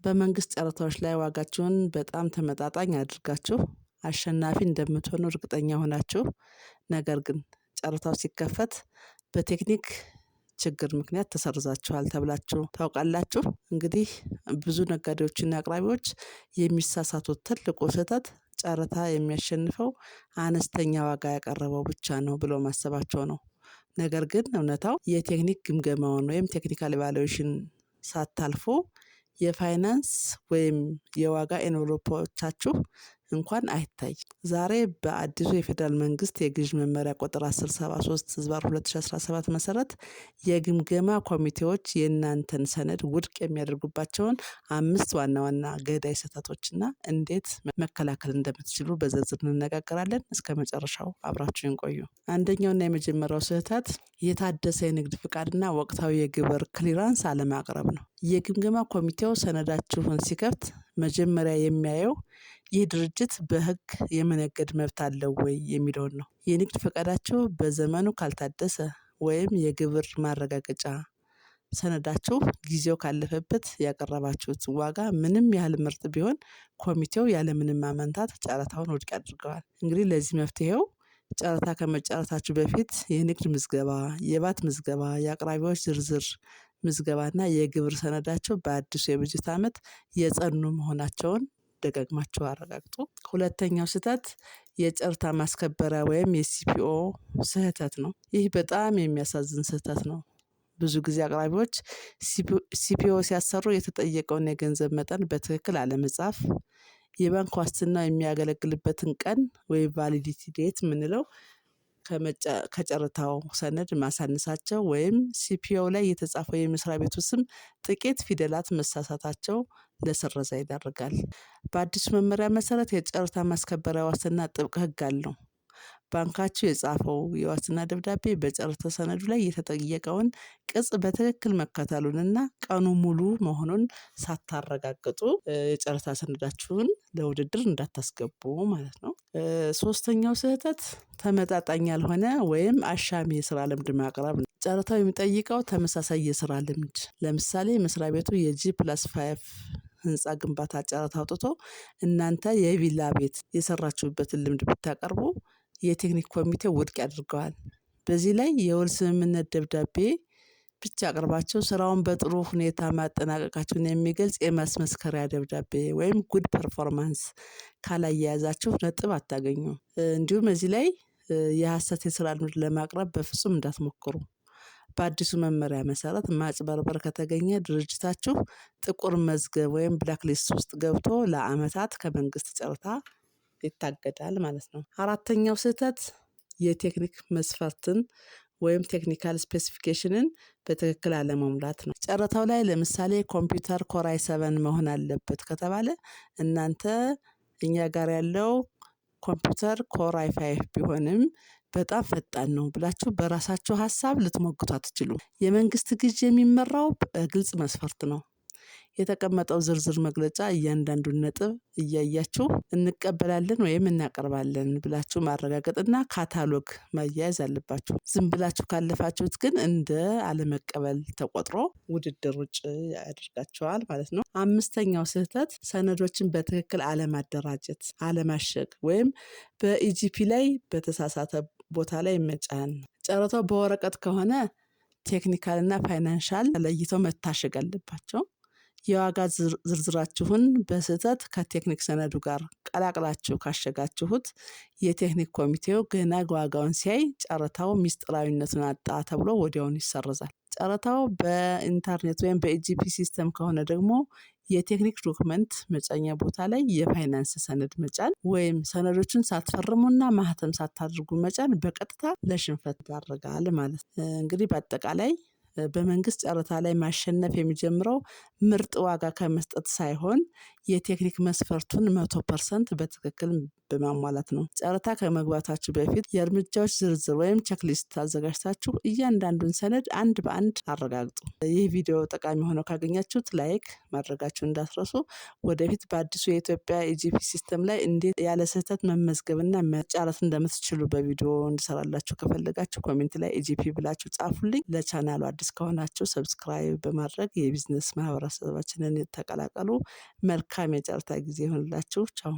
በመንግስት ጨረታዎች ላይ ዋጋችሁን በጣም ተመጣጣኝ አድርጋችሁ አሸናፊ እንደምትሆኑ እርግጠኛ ሆናችሁ፣ ነገር ግን ጨረታው ሲከፈት በቴክኒክ ችግር ምክንያት ተሰርዛችኋል ተብላችሁ ታውቃላችሁ? እንግዲህ ብዙ ነጋዴዎችና አቅራቢዎች የሚሳሳቱት ትልቁ ስህተት ጨረታ የሚያሸንፈው አነስተኛ ዋጋ ያቀረበው ብቻ ነው ብሎ ማሰባቸው ነው። ነገር ግን እውነታው የቴክኒክ ግምገማውን ወይም ቴክኒካል ኢቫሉዌሽን ሳታልፉ የፋይናንስ ወይም የዋጋ ኤንቨሎፖቻችሁ እንኳን አይታይ። ዛሬ በአዲሱ የፌዴራል መንግስት የግዥ መመሪያ ቁጥር 1073/2017 መሰረት የግምገማ ኮሚቴዎች የእናንተን ሰነድ ውድቅ የሚያደርጉባቸውን 5 ዋና ዋና ገዳይ ስህተቶችና እንዴት መከላከል እንደምትችሉ በዝርዝር እንነጋገራለን። እስከ መጨረሻው አብራችሁን ቆዩ። አንደኛውና የመጀመሪያው ስህተት የታደሰ የንግድ ፍቃድና ወቅታዊ የግብር ክሊራንስ አለማቅረብ ነው። የግምገማ ኮሚቴው ሰነዳችሁን ሲከፍት መጀመሪያ የሚያየው ይህ ድርጅት በሕግ የመነገድ መብት አለው ወይ የሚለውን ነው። የንግድ ፈቃዳችሁ በዘመኑ ካልታደሰ ወይም የግብር ማረጋገጫ ሰነዳችሁ ጊዜው ካለፈበት ያቀረባችሁት ዋጋ ምንም ያህል ምርጥ ቢሆን ኮሚቴው ያለምንም ማመንታት ጨረታውን ውድቅ ያደርገዋል። እንግዲህ ለዚህ መፍትሄው ጨረታ ከመጨረታችሁ በፊት የንግድ ምዝገባ፣ የባት ምዝገባ፣ የአቅራቢዎች ዝርዝር ምዝገባና የግብር ሰነዳቸው በአዲሱ የበጀት ዓመት የጸኑ መሆናቸውን ደጋግማችሁ አረጋግጡ። ሁለተኛው ስህተት የጨረታ ማስከበሪያ ወይም የሲፒኦ ስህተት ነው። ይህ በጣም የሚያሳዝን ስህተት ነው። ብዙ ጊዜ አቅራቢዎች ሲፒኦ ሲያሰሩ የተጠየቀውን የገንዘብ መጠን በትክክል አለመጻፍ፣ የባንክ ዋስትና የሚያገለግልበትን ቀን ወይም ቫሊዲቲ ዴት የምንለው ከጨረታው ሰነድ ማሳነሳቸው ወይም ሲፒኦ ላይ የተጻፈው የመስሪያ ቤቱ ስም ጥቂት ፊደላት መሳሳታቸው ለስረዛ ይዳርጋል። በአዲሱ መመሪያ መሰረት የጨረታ ማስከበሪያ ዋስትና ጥብቅ ሕግ አለው። ባንካችሁ የጻፈው የዋስትና ደብዳቤ በጨረታ ሰነዱ ላይ የተጠየቀውን ቅጽ በትክክል መከተሉንና ቀኑ ሙሉ መሆኑን ሳታረጋግጡ የጨረታ ሰነዳችሁን ለውድድር እንዳታስገቡ ማለት ነው። ሶስተኛው ስህተት ተመጣጣኝ ያልሆነ ወይም አሻሚ የስራ ልምድ ማቅረብ ነው። ጨረታው የሚጠይቀው ተመሳሳይ የስራ ልምድ፣ ለምሳሌ መስሪያ ቤቱ የG+5 ህንፃ ግንባታ ጨረታ አውጥቶ እናንተ የቪላ ቤት የሰራችሁበትን ልምድ ብታቀርቡ የቴክኒክ ኮሚቴ ውድቅ ያደርገዋል። በዚህ ላይ የውል ስምምነት ደብዳቤ ብቻ አቅርባችሁ ስራውን በጥሩ ሁኔታ ማጠናቀቃችሁን የሚገልጽ የማስመስከሪያ ደብዳቤ ወይም ጉድ ፐርፎርማንስ ካላያያዛችሁ ነጥብ አታገኙም። እንዲሁም እዚህ ላይ የሐሰት የስራ ልምድ ለማቅረብ በፍጹም እንዳትሞክሩ። በአዲሱ መመሪያ መሰረት ማጭበርበር ከተገኘ ድርጅታችሁ ጥቁር መዝገብ ወይም ብላክ ሊስት ውስጥ ገብቶ ለዓመታት ከመንግስት ጨረታ ይታገዳል ማለት ነው። አራተኛው ስህተት የቴክኒክ መስፈርትን ወይም ቴክኒካል ስፔሲፊኬሽንን በትክክል አለመሙላት ነው። ጨረታው ላይ ለምሳሌ ኮምፒውተር ኮር i7 መሆን አለበት ከተባለ እናንተ እኛ ጋር ያለው ኮምፒውተር ኮር i5 ቢሆንም በጣም ፈጣን ነው ብላችሁ በራሳችሁ ሀሳብ ልትሞግቱ አትችሉም። የመንግስት ግዥ የሚመራው በግልጽ መስፈርት ነው። የተቀመጠው ዝርዝር መግለጫ እያንዳንዱን ነጥብ እያያችሁ እንቀበላለን ወይም እናቀርባለን ብላችሁ ማረጋገጥና ካታሎግ ማያያዝ አለባችሁ። ዝም ብላችሁ ካለፋችሁት ግን እንደ አለመቀበል ተቆጥሮ ውድድር ውጭ ያደርጋችኋል ማለት ነው። አምስተኛው ስህተት ሰነዶችን በትክክል አለማደራጀት፣ አለማሸግ ወይም በኢጂፒ ላይ በተሳሳተ ቦታ ላይ መጫን። ጨረታው በወረቀት ከሆነ ቴክኒካልና ፋይናንሻል ለይተው መታሸግ አለባቸው። የዋጋ ዝርዝራችሁን በስህተት ከቴክኒክ ሰነዱ ጋር ቀላቅላችሁ ካሸጋችሁት የቴክኒክ ኮሚቴው ገና ዋጋውን ሲያይ ጨረታው ሚስጥራዊነቱን አጣ ተብሎ ወዲያውኑ ይሰርዛል። ጨረታው በኢንተርኔት ወይም በኢጂፒ ሲስተም ከሆነ ደግሞ የቴክኒክ ዶክመንት መጫኛ ቦታ ላይ የፋይናንስ ሰነድ መጫን ወይም ሰነዶችን ሳትፈርሙና ማህተም ሳታድርጉ መጫን በቀጥታ ለሽንፈት ይዳርጋል ማለት ነው። እንግዲህ በአጠቃላይ በመንግስት ጨረታ ላይ ማሸነፍ የሚጀምረው ምርጥ ዋጋ ከመስጠት ሳይሆን የቴክኒክ መስፈርቱን 100% በትክክል በማሟላት ነው። ጨረታ ከመግባታችሁ በፊት የእርምጃዎች ዝርዝር ወይም ቼክሊስት አዘጋጅታችሁ እያንዳንዱን ሰነድ አንድ በአንድ አረጋግጡ። ይህ ቪዲዮ ጠቃሚ ሆኖ ካገኛችሁት ላይክ ማድረጋችሁ እንዳትረሱ። ወደፊት በአዲሱ የኢትዮጵያ ኢጂፒ ሲስተም ላይ እንዴት ያለ ስህተት መመዝገብና መጫረት እንደምትችሉ በቪዲዮ እንድሰራላችሁ ከፈለጋችሁ ኮሜንት ላይ ኢጂፒ ብላችሁ ጻፉልኝ። ለቻናሉ አዲስ ከሆናችሁ ሰብስክራይብ በማድረግ የቢዝነስ ማህበረሰባችንን ተቀላቀሉ። መልካም የጨረታ ጊዜ ይሆንላችሁ። ቻው።